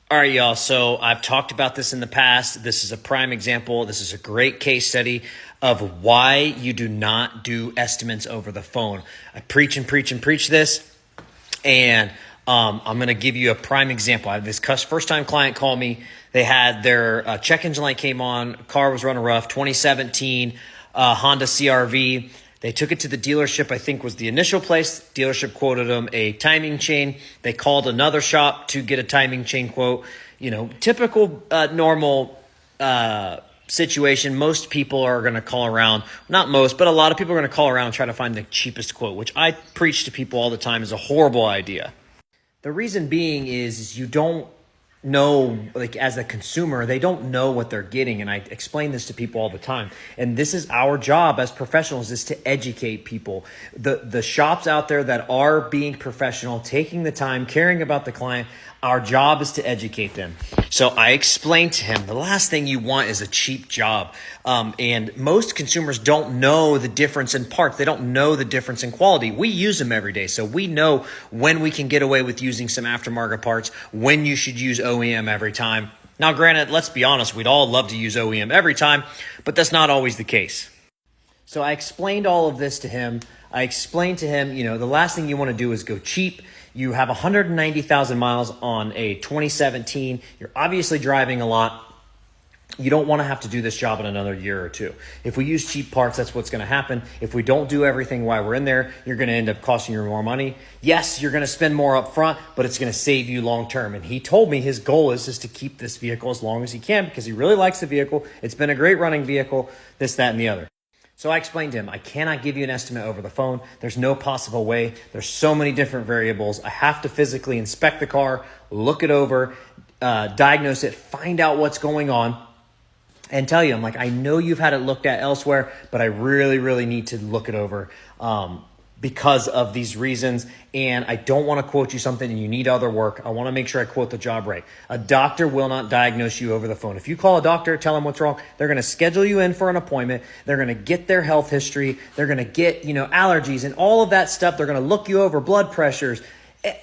All right, y'all. So I've talked about this in the past. This is a prime example. This is a great case study of why you do not do estimates over the phone. I preach and preach and preach this, and I'm going to give you a prime example. I had this first-time client call me. They had their check engine light came on, car was running rough, 2017 Honda CRV. They took it to the dealership, I think was the initial place. Dealership quoted them a timing chain. They called another shop to get a timing chain quote. You know, typical normal situation. Most people are going to call around, not most, but a lot of people are going to call around and try to find the cheapest quote, which I preach to people all the time is a horrible idea. The reason being is you don't know, like as a consumer, they don't know what they're getting. And I explain this to people all the time. And this is our job as professionals, is to educate people. The shops out there that are being professional, taking the time, caring about the client, our job is to educate them. So I explained to him, the last thing you want is a cheap job. And most consumers don't know the difference in parts. They don't know the difference in quality. We use them every day. So we know when we can get away with using some aftermarket parts, when you should use OEM every time. Now, granted, let's be honest, we'd all love to use OEM every time, but that's not always the case. So I explained all of this to him. I explained to him, the last thing you want to do is go cheap. You have 190,000 miles on a 2017. You're obviously driving a lot. You don't want to have to do this job in another year or two. If we use cheap parts, that's what's going to happen. If we don't do everything while we're in there, you're going to end up costing you more money. Yes, you're going to spend more up front, but it's going to save you long term. And he told me his goal is to keep this vehicle as long as he can because he really likes the vehicle. It's been a great running vehicle, this, that, and the other. So I explained to him, I cannot give you an estimate over the phone. There's no possible way. There's so many different variables. I have to physically inspect the car, look it over, diagnose it, find out what's going on, and tell you, I'm like, I know you've had it looked at elsewhere, but I really, really need to look it over because of these reasons. And I don't want to quote you something and you need other work. I want to make sure I quote the job right. A doctor will not diagnose you over the phone. If you call a doctor, tell them what's wrong, they're going to schedule you in for an appointment. They're going to get their health history. They're going to get, allergies and all of that stuff. They're going to look you over, blood pressures,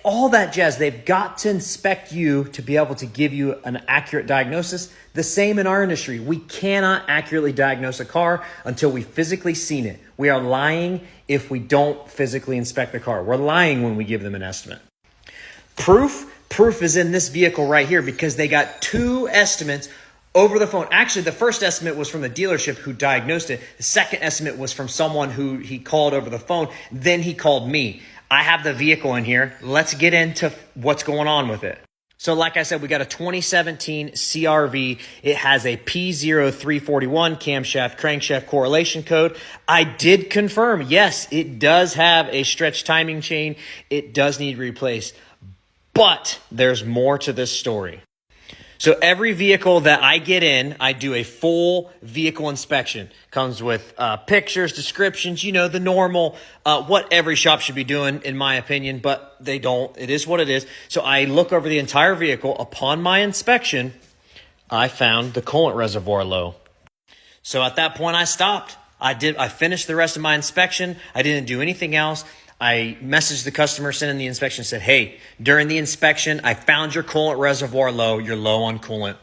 all that jazz. They've got to inspect you to be able to give you an accurate diagnosis. The same in our industry. We cannot accurately diagnose a car until we physically seen it. We are lying if we don't physically inspect the car. We're lying when we give them an estimate. Proof is in this vehicle right here because they got two estimates over the phone. Actually, the first estimate was from the dealership who diagnosed it. The second estimate was from someone who he called over the phone. Then he called me. I have the vehicle in here. Let's get into what's going on with it. So like I said, we got a 2017 CRV. It has a P0341 camshaft crankshaft correlation code. I did confirm, yes, it does have a stretch timing chain. It does need replaced, but there's more to this story. So every vehicle that I get in, I do a full vehicle inspection. Comes with pictures, descriptions, the normal, what every shop should be doing, in my opinion, but they don't. It is what it is. So I look over the entire vehicle. Upon my inspection, I found the coolant reservoir low. So at that point, I stopped. I finished the rest of my inspection. I didn't do anything else. I messaged the customer, sent in the inspection, said, hey, during the inspection, I found your coolant reservoir low. You're low on coolant.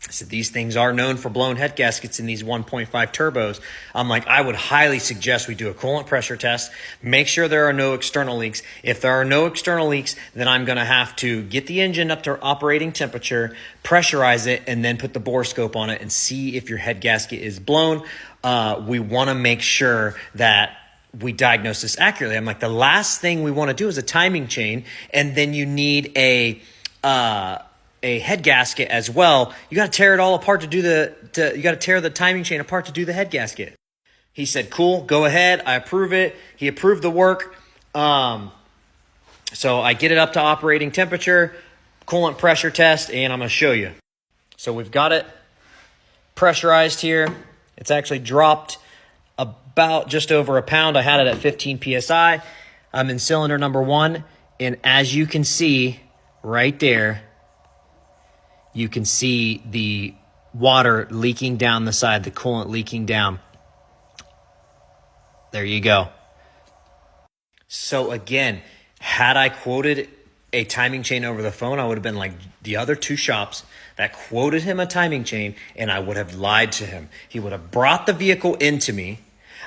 I said, these things are known for blown head gaskets in these 1.5 turbos. I'm like, I would highly suggest we do a coolant pressure test. Make sure there are no external leaks. If there are no external leaks, then I'm going to have to get the engine up to operating temperature, pressurize it, and then put the bore scope on it and see if your head gasket is blown. We want to make sure that we diagnose this accurately. I'm like, the last thing we want to do is a timing chain, and then you need a head gasket as well. You got to tear it all apart you got to tear the timing chain apart to do the head gasket. He said, cool, go ahead. I approve it. He approved the work. So I get it up to operating temperature, coolant pressure test, and I'm going to show you. So we've got it pressurized here. It's actually dropped about just over a pound. I had it at 15 PSI. I'm in cylinder number 1. And as you can see right there, you can see the water leaking down the side, the coolant leaking down. There you go. So again, had I quoted a timing chain over the phone, I would have been like the other two shops that quoted him a timing chain, and I would have lied to him. He would have brought the vehicle into me.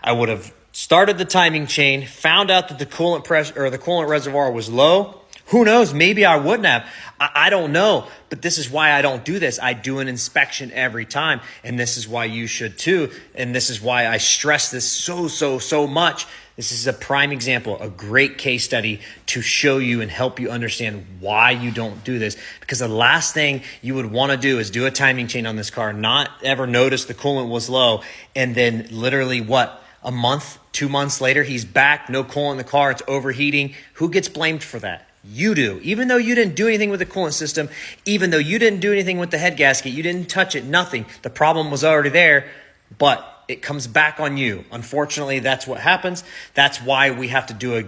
I would have started the timing chain, found out that the coolant pressure or the coolant reservoir was low. Who knows? Maybe I wouldn't have. I don't know. But this is why I don't do this. I do an inspection every time. And this is why you should too. And this is why I stress this so much. This is a prime example, a great case study to show you and help you understand why you don't do this. Because the last thing you would want to do is do a timing chain on this car, not ever notice the coolant was low. And then literally a month, 2 months later, he's back, no coolant in the car, it's overheating. Who gets blamed for that? You do. Even though you didn't do anything with the coolant system, even though you didn't do anything with the head gasket, you didn't touch it, nothing. The problem was already there, but it comes back on you. Unfortunately, that's what happens. That's why we have to do a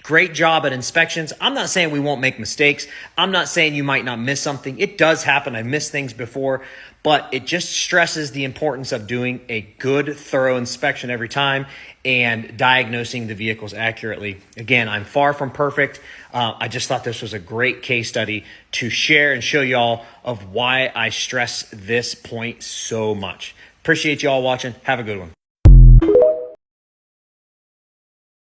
great job at inspections. I'm not saying we won't make mistakes. I'm not saying you might not miss something. It does happen. I missed things before, but it just stresses the importance of doing a good, thorough inspection every time and diagnosing the vehicles accurately. Again, I'm far from perfect. I just thought this was a great case study to share and show y'all of why I stress this point so much. Appreciate y'all watching. Have a good one.